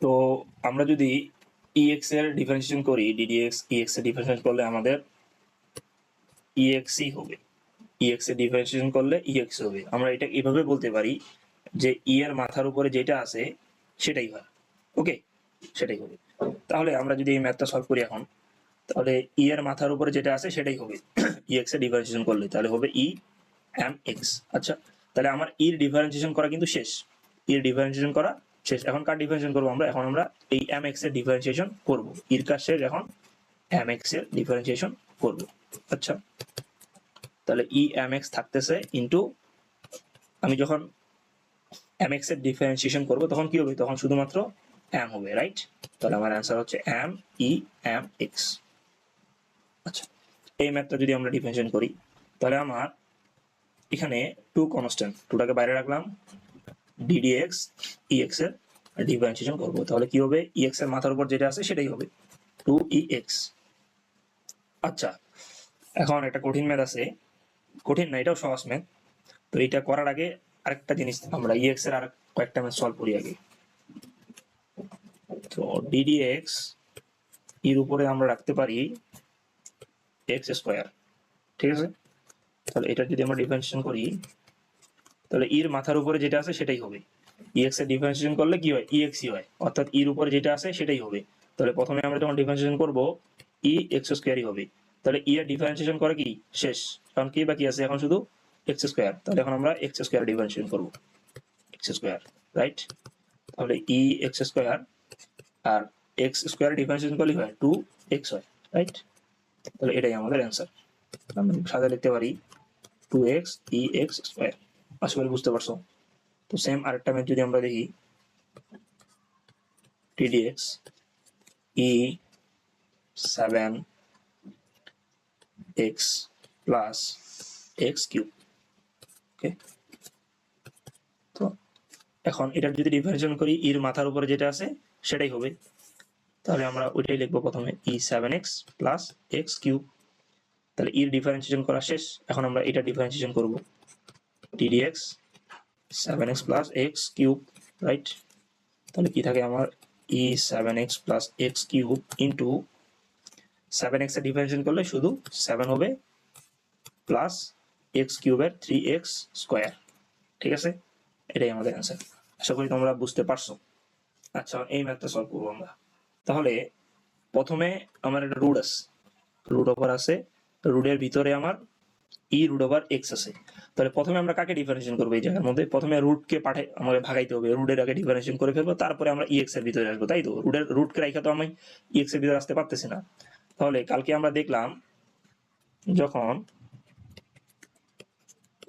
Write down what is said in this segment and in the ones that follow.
তো আমরা যদি ex এর ডিফারেন্সিয়েশন করি, ddx ex এর ডিফারেন্সিয়েশন করলে আমাদের exই হবে। ex এর ডিফারেন্সিয়েশন করলে ex হবে। আমরা এটা এভাবে বলতে পারি যে e এর মাথার উপরে যেটা আছে সেটাই হয়। ওকে, সেটাই হবে। তাহলে আমরা যদি এই ম্যাথটা সলভ করি এখন, তাহলে e এর মাথার উপরে যেটা আছে সেটাই হবে ex এর ডিফারেন্সিয়েশন করলে, তাহলে হবে e mx। আচ্ছা, তাহলে আমার এর ডিফারেন্সিয়েশন করা কিন্তু শেষ, এর ডিফারেন্সিয়েশন করা শেষ। এখন কার ডিফারেন্সিয়েশন করবো আমরা? এখন আমরা এই mx এর ডিফারেন্সিয়েশন করব। এর কাজ শেষ, এখন mx এর ডিফারেন্সিয়েশন করব। আচ্ছা, তাহলে ই mx থাকতেছে ইনটু, আমি যখন mx এর ডিফারেন্সিয়েশন করব তখন কি হবে? তখন শুধুমাত্র m হবে, রাইট? তাহলে আমার অ্যান্সার হচ্ছে m e m x। আচ্ছা, এই ম্যাথটা যদি আমরা ডিফারেন্সিয়েশন করি তাহলে আমার এখানে টু কনস্ট্যান্ট, টুটাকে বাইরে রাখলাম, ddx ex এর ডিফারেন্সিয়েশন করব। তাহলে কি হবে? ex এর মাথার উপর যেটা আছে সেটাই হবে 2ex। আচ্ছা, এখন একটা কঠিন ম্যাথ আছে, কঠিন না, এটাও সহজ ম্যাথ। তো এটা করার আগে আরেকটা জিনিস আমরা ex এর আর কয়েকটা ম্যাথ সলভ করি আগে। তো ddx এর উপরে আমরা রাখতে পারি x স্কয়ার, ঠিক আছে? তাহলে এটা যদি আমরা ডিফারেন্সিয়েশন করি তাহলে এর মাথার উপরে যেটা আছে সেটাই হবে। ex এর ডিফারেন্সিয়েশন করলে কি হয়? exই হয়, অর্থাৎ এর উপরে যেটা আছে সেটাই হবে। তাহলে প্রথমে আমরা যখন ডিফারেন্সিয়েশন করব ex স্কয়ারই হবে। তাহলে এর ডিফারেন্সিয়েশন করা কি শেষ, কারণ কি বাকি আছে এখন? শুধু x স্কয়ার। তাহলে এখন আমরা x স্কয়ার ডিফারেন্সিয়েশন করব, x স্কয়ার, রাইট? তাহলে ex স্কয়ার আর x স্কয়ার ডিফারেন্সিয়েশন করলে হয় 2x হয়, রাইট? তাহলে এটাই আমাদের অ্যান্সার। আমরা সাদা লিখতে পারি 2x ex স্কয়ার। আশা করি বুঝতে পারছো। তো সেম আরেকটা ম্যাথ যদি আমরা দেখি, ddx e 7x plus x cube. Okay, তো এখন এটার যদি ডিফারেন্সিয়েশন করি এর মাথার উপরে যেটা আছে সেটাই হবে। তাহলে আমরা ওইটাই লিখবো প্রথমে, e 7x plus x cube. তাহলে এর ডিফারেন্সিয়েশন করা শেষ, এখন আমরা এটা ডিফারেন্সিয়েশন করব, ddx 7x plus x cube, right? তাহলে কি থাকে আমার? e 7x plus x cube into 7x এর ডিফারেন্সিয়েশন করলে শুধু 7 হবে প্লাস x কিউবের 3x স্কয়ার, ঠিক আছে? এটাই আমাদের অ্যান্সার। আশা করি তোমরা বুঝতে পারছো। আচ্ছা, এই ম্যাথটা সলভ করবো আমরা। তাহলে প্রথমে আমার একটা রুট আছে, রুট ওভার আছে, রুটের ভিতরে আমার ই রুট ওভার এক্স আছে। তাহলে প্রথমে আমরা কাকে ডিফারেন্সিয়েশন করবো? এই জায়গার মধ্যে প্রথমে রুটকে আমাকে ভাগাইতে হবে, রুটের আগে ডিফারেন্সিয়েশন করে ফেলবো, তারপরে আমরা ইএক্স এর ভিতরে আসবো, তাই তো? রুটকে রাখা তো আমি ইএক্স এর ভিতরে আসতে পারতেছি না। তাহলে কালকে আমরা দেখলাম যখন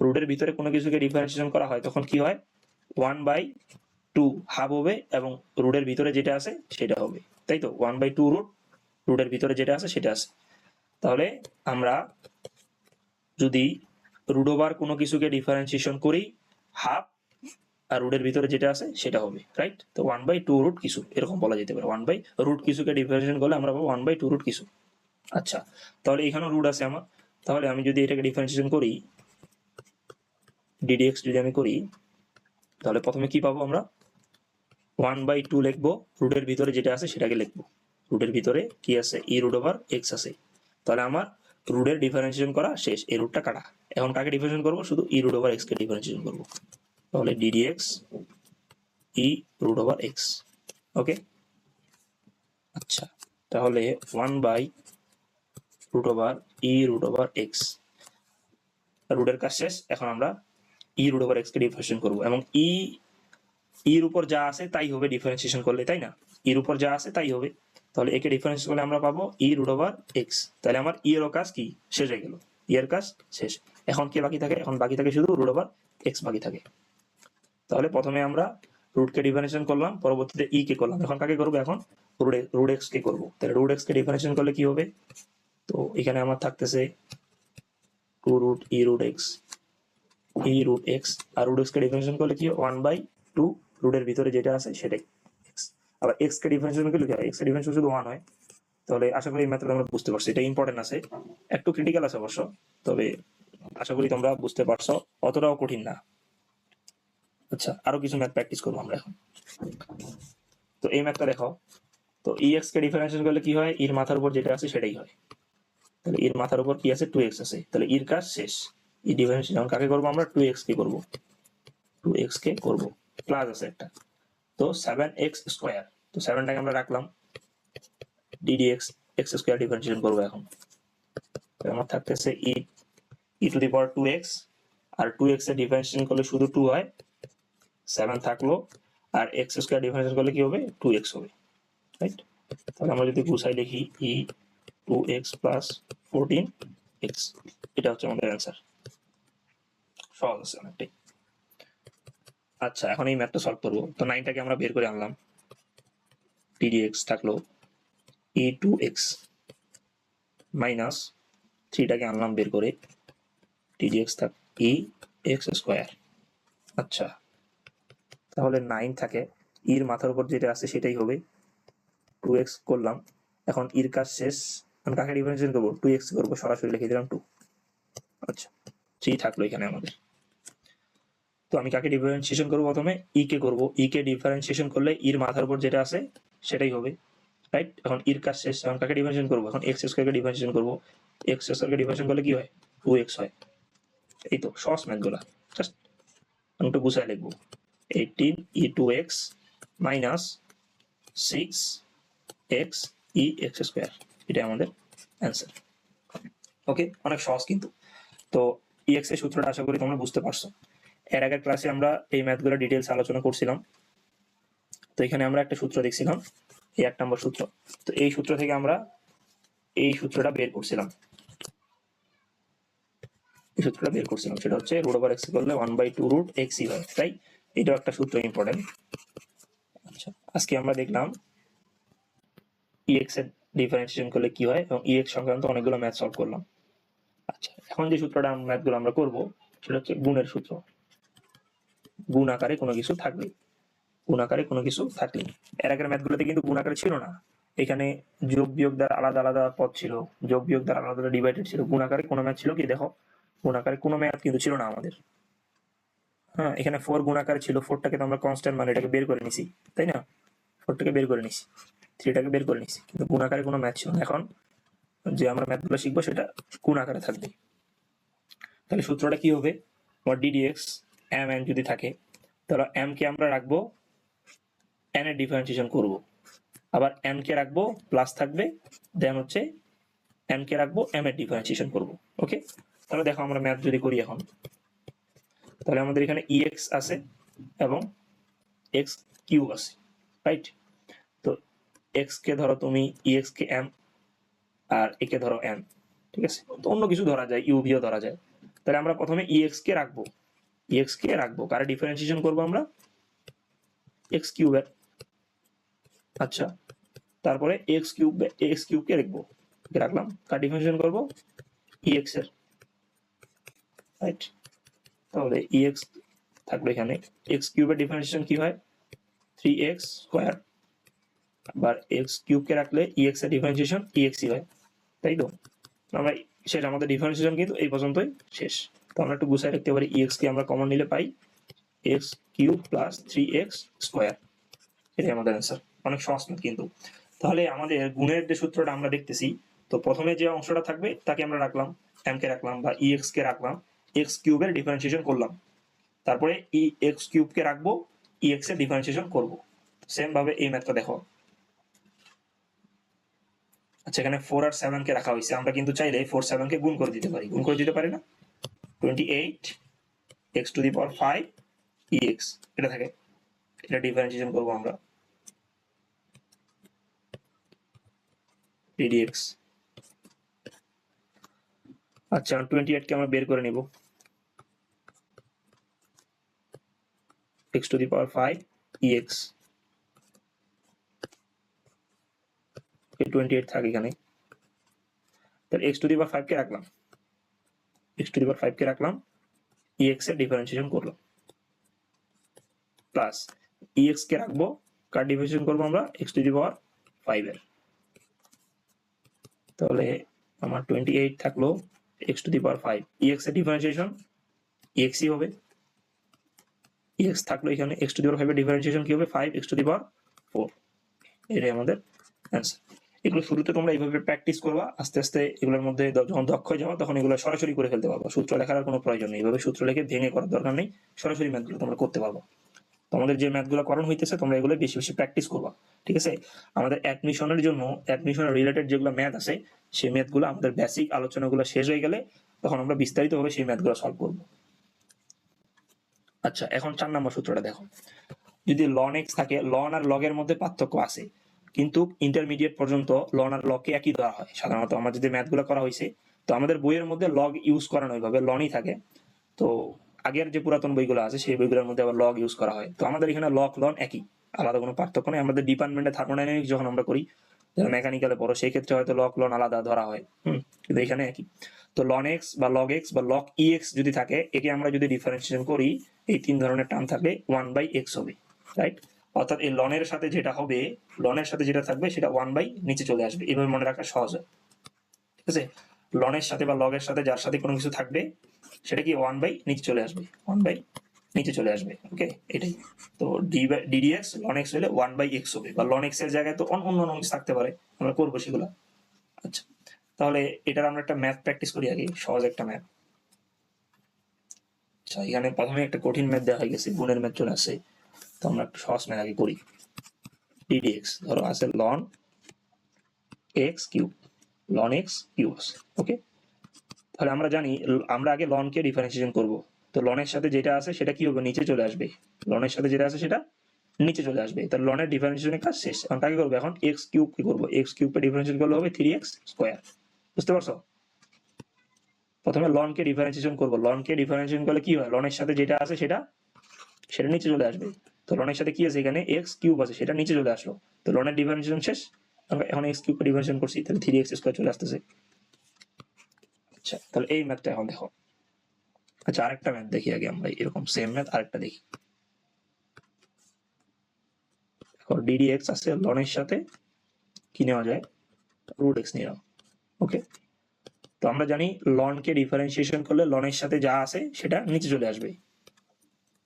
রুটের ভিতরে কোনো কিছুকে ডিফারেন্সিয়েশন করা হয় তখন কি হয়? 1/2 হাফ হবে এবং রুটের ভিতরে যেটা আছে সেটা হবে, তাই তো? 1/2 রুটের ভিতরে যেটা আছে সেটা আছে। তাহলে আমরা যদি রুট ওভার কোনো কিছুকে ডিফারেন্সিয়েশন করি, হাফ আর রুটের ভিতরে যেটা আছে সেটা হবে, রাইট? তো 1/2 রুট কিছু, এরকম বলা যেতে পারে। 1/√, কিছুকে ডিফারেন্সিয়েশন করলে আমরা পাবো 1/2 রুট কিছু। আচ্ছা, তাহলে এখানেও রুট আছে আমার। তাহলে আমি যদি এটাকে ডিফারেন্সিয়েশন করি, ddx যদি আমি করি, তাহলে প্রথমে কি পাবো আমরা? 1/2 লিখবো, রুটের ভিতরে যেটা আছে সেটাকে লিখবো। রুটের ভিতরে কি আছে? ই রুট ওভার এক্স আছে। তাহলে আমার রুটের ডিফারেন্সিয়েশন করা শেষ, এই রুটটা কাটা। এখন কাকে ডিফারেন্সিয়েশন করবো? শুধু ই রুট ওভার এক্স কে ডিফারেন্সিয়েশন করবো। তাহলে ddx ই রুট ওভার এক্স। ওকে, আচ্ছা, তাহলে 1/√ই রুট ওভার এক্স, রুটের কাজ শেষ। এখন আমরা ই রুট ওভার এক্স কে ডিফারেন্সিয়েশন করবো এবং এর উপর যা আছে তাই হবে ডিফারেন্সিয়েশন করলে, তাই না? এর উপর যা আছে তাই হবে। তাহলে একে ডিফারেন্স করলে আমরা পাবো ই রুট ওভার এক্স। তাহলে আমার ই এর কাজ কি শেষ হয়ে গেল, ই এর কাজ শেষ। এখন কি বাকি থাকে? এখন বাকি থাকে শুধু রুট ওভার এক্স বাকি থাকে। তাহলে প্রথমে আমরা রুটকে ডিফারেন্সিয়েশন করলাম, পরবর্তীতে ই কে করলাম, এখন কাকে করবো? এখন রুট এক্স কে করবো। তাহলে রুট এক্স কে ডিফারেন্সিয়েশন করলে কি হবে? তো এখানে আমার থাকতেছে 2√e√x, ই রুট এক্স, আর রুট এক্স কে ডিফারেন্সিয়েশন করলে কি? 1/2 রুটের ভিতরে যেটা আছে সেটাই এক্স। আবার এক্স কে ডিফারেন্সিয়েশন করলে কি হয়? এক্স কে ডিফারেন্সিয়েশন শুধু 1 হয়। তাহলে আশা করি এই ম্যাথটা আমরা বুঝতে পারছি। এটা ইম্পর্টেন্ট আছে, একটু ক্রিটিক্যাল আছে অবশ্য, তবে আশা করি তোমরা বুঝতে পারছো, অতটাও কঠিন না। আচ্ছা, আরো কিছু ম্যাথ প্র্যাকটিস করবো আমরা এখন। তো এই ম্যাথটা দেখো, তো ex কে ডিফারেন্সিয়েশন করলে কি হয়, এর মাথার উপর যেটা আছে সেটাই হয়। তাহলে এর মাথার উপর কি আছে, 2x আছে, তাহলে এর কাজ শেষ। এই ডিফারেন্সিয়েশন কাকে করবো আমরা, 2x কে করবো, 2x কে করবো, প্লাস আছে একটা, তো 7x স্কোয়ার, তো 7টাকে আমরা রাখলাম, ddx x স্কোয়ার ডিফারেন্সিয়েশন করবো এখন। আমার থাকতেছে e to the power 2x, R 2x এর ডিফারেন্সিয়েশন করলে শুধু 2 হয়, 7 থাকলো, আর x স্কোয়ার ডিফারেন্সিয়েশন করলে কি হবে, 2x হবে, রাইট। তাহলে আমরা যদি গুছাই লিখি e 2x প্লাস 14x, এটা হচ্ছে আমাদের অ্যান্সার। সহজ আছে অনেকটাই। আচ্ছা, এখন এই ম্যাথটা সলভ করবো। তো 9টাকে আমরা বের করে আনলাম, ddx থাকলো e 2x মাইনাস 3টাকে আনলাম বের করে, ddx থাক e x স্কোয়ার। আচ্ছা, তাহলে 9 থাকে, এর মাথার উপর যেটা আছে সেটাই হবে, 2x করলাম, এখন এর কাজ শেষ, আমি কাকে ডিফারেন্সিয়েশন করবো, 2x করবো, সরাসরি লিখে দিলাম 2। আচ্ছা, 3 থাকলো এখানে আমাদের। তো আমি কাকে ডিফারেন্সিয়েশন করবো, প্রথমে ই কে করবো, ই কে ডিফারেন্সিয়েশন করলে এর মাথার উপর যেটা আছে সেটাই হবে, রাইট। এখন এর কাজ শেষ, এখন কাকে ডিফারেন্সিয়েশন করবো, এখন এক্স স্কোয়ারকে ডিফারেন্সিয়েশন করবো, এক্স স্কোয়ারকে ডিফারেন্সিয়েশন করলে কি হয়, 2x হয়। এই তো সহজ ম্যাথগুলা, জাস্ট একটু গুছায় লিখবো, 18 e 2x minus 6x e x square, এটা আমাদের অ্যান্সার। ওকে, অনেক সহজ কিন্তু। তো ex এর সূত্রটা আশা করি তোমরা বুঝতে পারছো। এর আগের ক্লাসে আমরা এই ম্যাথগুলো ডিটেলস আলোচনা করছিলাম। তো এখানে আমরা একটা সূত্র দেখছিলাম, এই 1 নম্বর সূত্র। তো এই সূত্র থেকে আমরা এই সূত্রটা বের করছিলাম, এই সূত্রটা বের করছিলাম, সেটা হচ্ছে রুট ওভার এক্স করলে 1/2 রুট এক্স ই হয়, তাই এটাও একটা সূত্র ইম্পর্টেন্ট। আচ্ছা, আজকে আমরা দেখলাম ex এর ডিফারেন্সিয়েশন করলে কি হয় এবং ex সংক্রান্ত অনেকগুলো ম্যাথ সলভ করলাম। আচ্ছা, এখন যে সূত্রটা ম্যাথগুলো আমরা করব সেটা হচ্ছে গুণের সূত্র। গুণ আকারে কোনো কিছু থাকলে, গুণ আকারে কোনো কিছু থাকলে, এর আগের ম্যাথগুলোতে কিন্তু গুণ আকারে ছিল না, এখানে যোগ বিয়োগ দ্বারা আলাদা আলাদা পদ ছিল, যোগ বিয়োগ দ্বারা আলাদা আলাদা ডিভাইডেড ছিল। গুণ আকারে কোনো ম্যাথ ছিল কি, দেখো গুণ আকারে কোনো ম্যাথ কিন্তু ছিল না আমাদের। হ্যাঁ, এখানে 4 গুণ আকারে ছিল, 4টাকে তো আমরা কনস্ট্যান্ট মানে এটাকে বের করে নিছি, তাই না, 4টাকে বের করে নিছি, 3টাকে বের করে নিছি, কিন্তু গুণ আকারে কোনো ম্যাথ ছিল না। এখন যে আমরা ম্যাথগুলো শিখবো সেটা গুণ আকারে থাকবে। তাহলে সূত্রটা কি হবে, আমার ddx m n যদি থাকে, তাহলে m কে আমরা রাখবো n এর ডিফারেন্সিয়েশন করব, আবার n কে রাখবো প্লাস থাকবে, দেন হচ্ছে n কে রাখবো m এর ডিফারেন্সিয়েশন করব। ওকে, তাহলে দেখো আমরা ম্যাথ যদি করি এখন, তাহলে আমাদের এখানে ex আছে এবং x কিউব আছে, রাইট। তো x কে ধরো তুমি ex কে m, আর একে ধরো n, ঠিক আছে, তো অন্য কিছু ধরা যায়, u ভিও ধরা যায়। তাহলে আমরা প্রথমে ex কে রাখবো, ex কে রাখবো, কারে ডিফারেন্সিয়েশন করবো আমরা, x কিউবের। আচ্ছা, তারপরে x কিউব কে রাখবো, রাখলাম, কার ডিফারেন্সিয়েশন করবো, ex এর, রাইট। তাহলে ex থাকলো এখানে, x কিউবের ডিফারেন্সিয়েশন কি হয়, 3x স্কোয়ার, আবার x কিউব কে রাখলে ex এর ডিফারেন্সিয়েশন ex হয়, তাই তো। আমরা শেষ, আমাদের ডিফারেন্সিয়েশন কিন্তু এই পর্যন্তই শেষ। তো আমরা একটু গুছাই রাখতে পারি, ex কে আমরা কমন নিলে পাই x cube plus 3x square, এটাই আমাদের অ্যান্সার। অনেক সহজ কিন্তু। তাহলে আমাদের গুণের যে সূত্রটা আমরা দেখতেছি, তো প্রথমে যে অংশটা থাকবে তাকে আমরা রাখলাম, m কে রাখলাম বা ex কে রাখলাম, x কিউবের ডিফারেন্সিয়েশন করলাম, তারপরে ex কিউব কে রাখবো, ex এর ডিফারেন্সিয়েশন করব। সেম ভাবে এই ম্যাথটা দেখো। আচ্ছা, এখানে 4 আর 7 কে রাখা হয়েছে, আমরা কিন্তু চাইলে 4 7 কে গুণ করে দিতে পারি, গুণ করে দিতে পারি না, 28 x to the power 5 ex, এটা থাকে, এটা ডিফারেন্সিয়েশন করব আমরা, ddx। আচ্ছা, 28 কে আমরা বের করে নিব, x to the power 5 ex, 28 থাকে এখানে, তাহলে x টু দি পাওয়ার 5 কে রাখলাম, x টু দি পাওয়ার 5 কে রাখলাম, ex এর ডিফারেন্সিয়েশন করলাম, প্লাস ex কে রাখবো, কার ডিফারেন্সিয়েশন করবো আমরা, x টু দি পাওয়ার 5 এর। তাহলে আমার 28 থাকলো x to the power 5, ex এর ডিফারেন্সিয়েশন ex ই হবে, ex থাকলো এখানে, x টু দি পাওয়ার 5 এর ডিফারেন্সিয়েশন কি হবে, 5 x টু দি পাওয়ার 4, এটাই আমাদের অ্যান্সার। এগুলো শুরুতে তোমরা এইভাবে প্র্যাকটিস করবা, আস্তে আস্তে এগুলোর মধ্যে যখন দক্ষ হয়ে যাবে তখন এগুলো সরাসরি করে ফেলতে পারবো, সূত্র লেখার আর কোনো প্রয়োজন নেই, এইভাবে সূত্র লিখে ভেঙে করার দরকার নেই, সরাসরি ম্যাথগুলো তোমরা করতে পারবো। তোমাদের যে ম্যাথগুলো করানো হইতেছে তোমরা এগুলো বেশি বেশি প্র্যাকটিস করবা, ঠিক আছে। আমাদের অ্যাডমিশনের জন্য অ্যাডমিশনের রিলেটেড যেগুলো ম্যাথ আছে সেই ম্যাথগুলো আমাদের বেসিক আলোচনাগুলো শেষ হয়ে গেলে তখন আমরা বিস্তারিতভাবে সেই ম্যাথগুলো সলভ করব। আচ্ছা, এখন 4 নম্বর সূত্রটা দেখো। যদি ln x থাকে, ln আর log এর মধ্যে পার্থক্য আছে, কিন্তু ইন্টারমিডিয়েট পর্যন্ত ln আর log কে একই ধরা হয় সাধারণত। আমার যদি ম্যাথগুলো করা হয়েছে তো আমাদের বইয়ের মধ্যে log ইউজ করানো ওইভাবে lnই থাকে, তো আগের যে পুরাতন বইগুলো আছে সেই বইগুলোর মধ্যে আবার log ইউজ করা হয়। তো আমাদের এখানে log ln একই, আলাদা কোনো পার্থক্য নেই। আমাদের ডিপার্টমেন্টে থার্মোডাইনামিক্স যখন আমরা করি, যারা মেকানিক্যালে পড়ো সেই ক্ষেত্রে হয়তো log ln আলাদা ধরা হয়, কিন্তু এখানে একই। তো ln x বা log x বা log ex যদি থাকে, একে আমরা যদি ডিফারেন্সিয়েশন করি, এই 3 ধরনের টার্ম থাকলে 1/x হবে, রাইট। অর্থাৎ এই ln এর সাথে যেটা হবে, ln এর সাথে যেটা থাকবে সেটা 1 নিচে চলে আসবে, এভাবে মনে রাখা সহজ হয়, ঠিক আছে। ln এর সাথে বা log এর সাথে যার সাথে কোনো কিছু থাকবে সেটা কি 1 নিচে চলে আসবে, 1 নিচে চলে আসবে, ওকে। এটাই তো ddx ln x হলে 1/x হবে, বা ln x এর জায়গায় তো অন্য অন্য কিছু থাকতে পারে, আমরা করবো সেগুলো। আচ্ছা, তাহলে এটার আমরা একটা ম্যাথ প্র্যাকটিস করি আগে, সহজ একটা ম্যাথ। আচ্ছা, এখানে প্রথমে একটা কঠিন ম্যাথ দেওয়া হয়ে গেছে, গুণের ম্যাথ চলে আসছে, তো আমরা একটা সহজ ম্যাথ আগে করি। ddx ধরো আছে ln x cube, ln x cube, okay. তাহলে আমরা জানি আমরা আগে ln কে ডিফারেন্সিয়েশন করব, তো ln এর সাথে যেটা আছে সেটা কি হবে, নিচে চলে আসবে। ln এর সাথে যেটা আছে সেটা নিচে চলে আসবে, তাহলে ln এর ডিফারেন্সিয়েশনের কাজ শেষ। এখন কাকে করবো, এখন x কিউব কে করবো, x কিউব কে ডিফারেন্সিয়েশন করলে হবে 3x স্কয়ার, বুঝতে পারছো। প্রথমে ln কে ডিফারেন্সিয়েশন করব, ln কে ডিফারেন্সিয়েশন করলে কি হয়, ln এর সাথে যেটা আছে সেটা নিচে চলে আসবে। তো ln এর সাথে কি আছে, এখানে x কিউব আছে, সেটা নিচে চলে আসলো, তো ln এর ডিফারেন্সিয়েশন শেষ। আমরা এখন x কিউব কে ডিফারেন্সিয়েশন করছি, তাহলে 3x স্কয়ার চলে আসতেছে। আচ্ছা, তাহলে এই ম্যাথটা এখন দেখো। আচ্ছা, আরেকটা ম্যাথ দেখি আগে আমরা, এরকম সেম ম্যাথ আরেকটা দেখি। দেখো ddx আছে, ln এর সাথে কি নেওয়া যায়, √x নিলাম, ওকে। তো আমরা জানি ln কে ডিফারেন্সিয়েশন করলে ln এর সাথে যা আছে সেটা নিচে চলে আসবে,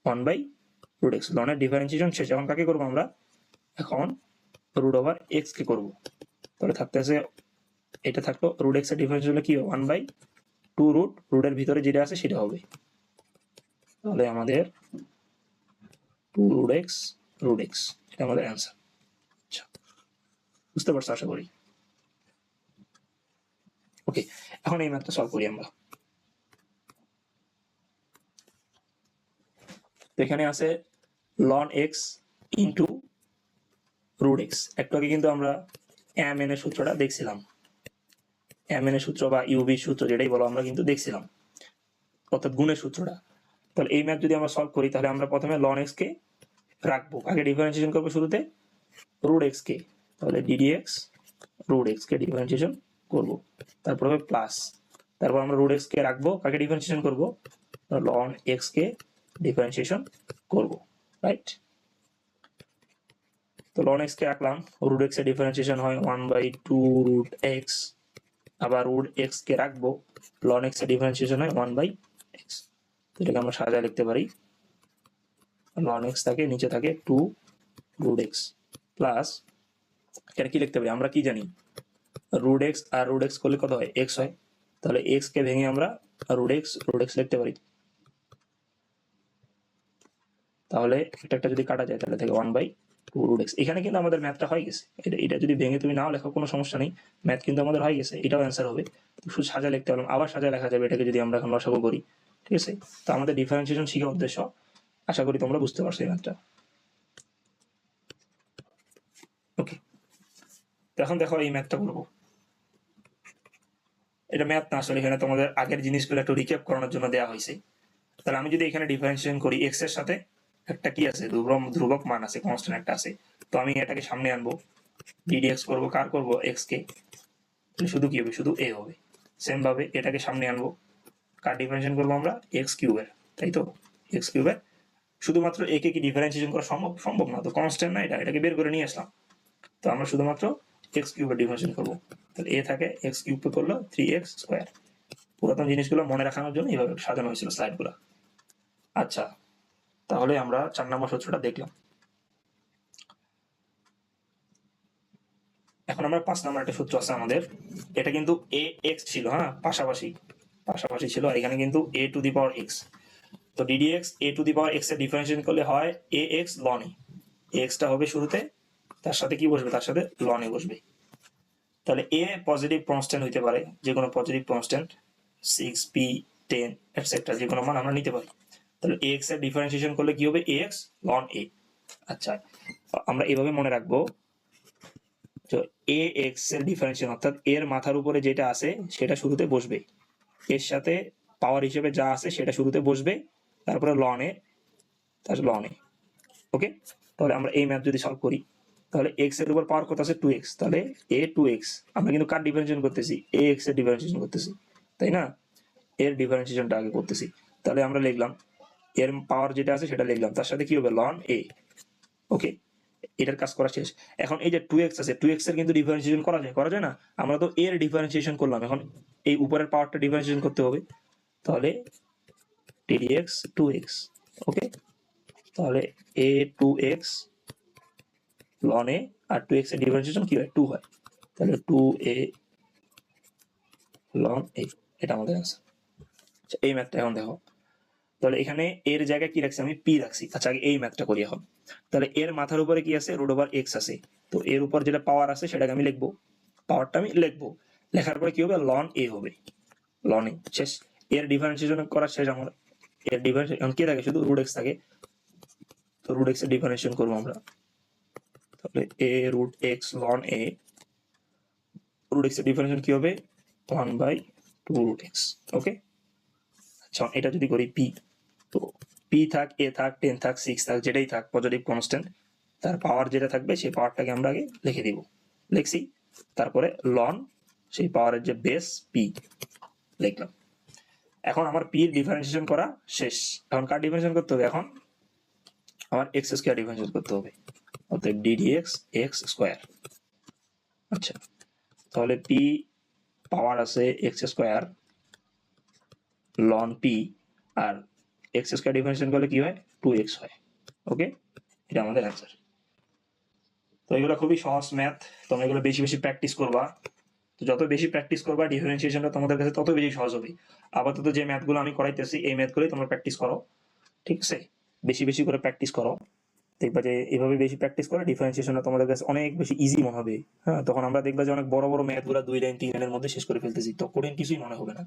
1/√x। ln এর ডিফারেন্সিয়েশন শেষ, এখন কাকে করবো আমরা, এখন √x কে করব। তাহলে থাকতে আছে, এটা থাকলো √x এর ডিফারেন্সিয়েশন হলে কি হবে, 1/2 রুট এর ভিতরে যেটা আছে সেটা হবে, তাহলে আমাদের 2√x এটা আমাদের অ্যান্সার। আচ্ছা, বুঝতে পারছো আশা করি, ওকে। এখন এই ম্যাথটা সলভ করি আমরা। তো এখানে আছে ln x ইন্টু √x। একটু আগে কিন্তু আমরা mn এর সূত্রটা দেখছিলাম, mn এর সূত্র বা ইউভি সূত্র যেটাই বলো আমরা কিন্তু দেখছিলাম, অর্থাৎ গুণের সূত্রটা। তাহলে এই ম্যাথ যদি আমরা সলভ করি, তাহলে আমরা প্রথমে ln x কে রাখবো, আগে ডিফারেন্সিয়েশন করবো শুরুতে √x কে, তাহলে ddx √x কে ডিফারেন্সিয়েশন করব, তারপর হবে প্লাস, তারপর আমরা √x কে রাখবো, কাকে ডিফারেন্সিয়েশন করব, ln x কে ডিফারেন্সিয়েশন করব, রাইট। তো ln x কে রাখলাম, √x এর ডিফারেন্সিয়েশন হয় 1/2 √x, আবার √x কে রাখবো, ln x এর ডিফারেন্সিয়েশন হয় 1/x। তো এটাকে আমরা সাজায় লিখতে পারি, ln x থাকে, নিচে থাকে 2 √x প্লাস, এটা কি লিখতে পারি, আমরা কি জানি √x আর √x করলে কত হয়, x হয়, তাহলে x কে ভেঙে আমরা √x লিখতে পারি। তাহলে এটা যদি কাটা যায় তাহলে থাকে 1/2 √x। এখানে কিন্তু আমাদের ম্যাথটা হয়ে গেছে, এটা যদি ভেঙে তুমি নাও লেখো কোনো সমস্যা নেই, ম্যাথ কিন্তু আমাদের হয়ে গেছে, এটাও অ্যান্সার হবে। শুধু সাজা লিখতে পারলাম, আবার সাজা লেখা যাবে এটাকে যদি আমরা এখন লসাগু করি, ঠিক আছে। তো আমাদের ডিফারেন্সিয়েশন শিখার উদ্দেশ্য, আশা করি তোমরা বুঝতে পারছো এই ম্যাথটা, ওকে। তো এখন দেখো এই ম্যাথটা করবো, এটা ম্যাথ না আসলে এখানে তোমাদের আগের জিনিসগুলো একটু রিক্যাপ করানোর জন্য দেওয়া হয়েছে। তাহলে আমি যদি এখানে ডিফারেন্সিয়েশন করি, x এর সাথে একটা কি আছে, ধ্রুবক মান আছে, কনস্ট্যান্ট একটা আছে, তো আমি এটাকে সামনে আনবো, ddx করবো, কার করবো, x কে, শুধু কি হবে, শুধু a হবে। সেম ভাবে এটাকে সামনে আনবো, কার ডিফারেন্সিয়েশন করবো আমরা, x কিউবের, তাই তো, x কিউবের। শুধুমাত্র a কে কি ডিফারেন্সিয়েশন করা সম্ভব না, তো কনস্ট্যান্ট না এটা, এটাকে বের করে নিয়ে আসলাম, তো আমরা শুধুমাত্র x কিউবের ডিফারেন্সিয়েশন করবো, তাহলে a থাকে, x কিউব করলো 3x স্কয়ার। পুরাতন জিনিসগুলো মনে রাখানোর জন্য এইভাবে সাজানো হয়েছিল স্লাইডগুলো। আচ্ছা, তাহলে আমরা 4 নম্বর সূত্রটা দেখলাম। এখন আমরা 5 নাম্বার একটা সূত্র আছে আমাদের, এটা কিন্তু এ এক্স ছিল, হ্যাঁ পাশাপাশি পাশাপাশি ছিল, আর এখানে কিন্তু এ টু দি পাওয়ার এক্স। তো ddx A to the power x এর ডিফারেন্সিয়েশন করলে হয় এ এক্স লন এ, এক্সটা হবে শুরুতে, তার সাথে কি বসবে, তার সাথে লন এ বসবে। তাহলে এ পজিটিভ কনস্ট্যান্ট হইতে পারে, যে কোনো পজিটিভ কনস্ট্যান্ট 6 p 10 এটসেট্রা, যে কোনো মান আমরা নিতে পারি। তাহলে এ এক্স এর ডিফারেন্সিয়েশন করলে কি হবে, এ এক্স লন এ। আচ্ছা, আমরা এভাবে মনে রাখবো, তো এ এক্স এর ডিফারেন্সিয়েশন অর্থাৎ এর মাথার উপরে যেটা আছে সেটা শুরুতে বসবে, এর সাথে পাওয়ার হিসেবে যা আছে সেটা শুরুতে বসবে, তারপরে লন এ, তারপর লন এ। ওকে, তাহলে আমরা এই ম্যাথ যদি সলভ করি, তাহলে এক্স এর উপর পাওয়ার কত আছে 2x, তাহলে এ 2x, আমরা কিন্তু কার ডিফারেন্সিয়েশন করতেছি, এ এক্স এর ডিফারেন্সিয়েশন করতেছি, তাই না, এর ডিফারেন্সিয়েশনটা আগে করতেছি। তাহলে আমরা লিখলাম এর পাওয়ার যেটা আছে সেটা লিখলাম, তার সাথে কি হবে লন এ। ওকে, এটার কাজ করা শেষ। এখন এই যে 2x আছে, 2x এর কিন্তু ডিফারেন্সিয়েশন করা যায়, করা যায় না, আমরা তো এর ডিফারেন্সিয়েশন করলাম, এখন এই উপরের পাওয়ারটা ডিফারেন্সিয়েশন করতে হবে, তাহলে ddx 2x। ওকে, তাহলে a 2x ln a, R 2x এর ডিফারেন্সিয়েশন কি হয়, 2 হয়, তাহলে 2a ln a, এটা আমাদের आंसर। আচ্ছা, এই ম্যাথটা এখন দেখো, তাহলে এখানে এর জায়গায় কি রাখছি, আমি p রাখছি। আচ্ছা, আগে এই ম্যাথটা করি এখন। তাহলে এর মাথার উপরে কি আছে, √x আছে, তো এর উপর যেটা পাওয়ার আছে সেটাকে আমি লিখবো, পাওয়ারটা আমি লিখবো, লেখার পরে কি হবে, ln a হবে, ln a শেষ। এর ডিফারেন্সিয়েশন করা শেষ আমার, এর ডিফারেন্সিয়েশন কি থাকে, শুধু √x থাকে, তো √x এর ডিফারেন্সিয়েশন করবো আমরা, তাহলে a √x ln a, √x এর ডিফারেন্সিয়েশন কি হবে, 1/2 √x। ওকে, আচ্ছা এটা যদি করি p, তো p থাক, a থাক, 10 থাক, 6 থাক, যেটাই থাক পজিটিভ কনস্ট্যান্ট, তার পাওয়ার যেটা থাকবে সেই পাওয়ারটাকে আমরা আগে লিখে দিব, লিখছি, তারপরে লন সেই পাওয়ারের যে বেস p লিখলাম। এখন আমার p এর ডিফারেন্সিয়েশন করা শেষ, এখন কার ডিফারেন্সিয়েশন করতে হবে, এখন আমার x স্কয়ার ডিফারেন্সিয়েশন করতে হবে, অতএব ddx x স্কয়ার। আচ্ছা, তাহলে p পাওয়ার আছে x স্কয়ার ln p, আর x স্কয়ার ডিফারেন্সিয়েশন করলে কি হয়, 2x হয়। ওকে, এটা আমাদের অ্যান্সার। তো এগুলো খুবই সহজ ম্যাথ, তোমরা এগুলো বেশি বেশি প্র্যাকটিস করবা, তো যত বেশি প্র্যাকটিস করবা ডিফারেন্সিয়েশনটা তোমাদের কাছে তত বেশি সহজ হবে। আপাতত যে ম্যাথগুলো আমি করাইতেছি এই ম্যাথগুলোই তোমরা প্র্যাকটিস করো, ঠিক আছে, বেশি বেশি করে প্র্যাকটিস করো, দেখবা যে এভাবে বেশি প্র্যাকটিস করে ডিফারেন্সিয়েশনটা তোমাদের কাছে অনেক বেশি ইজি মনে হবে। হ্যাঁ, তখন আমরা দেখবা যে অনেক বড় বড় ম্যাথগুলো 2 লাইন 3 লাইনের মধ্যে শেষ করে ফেলতেছি, তো কঠিন কিছুই মনে হবে না।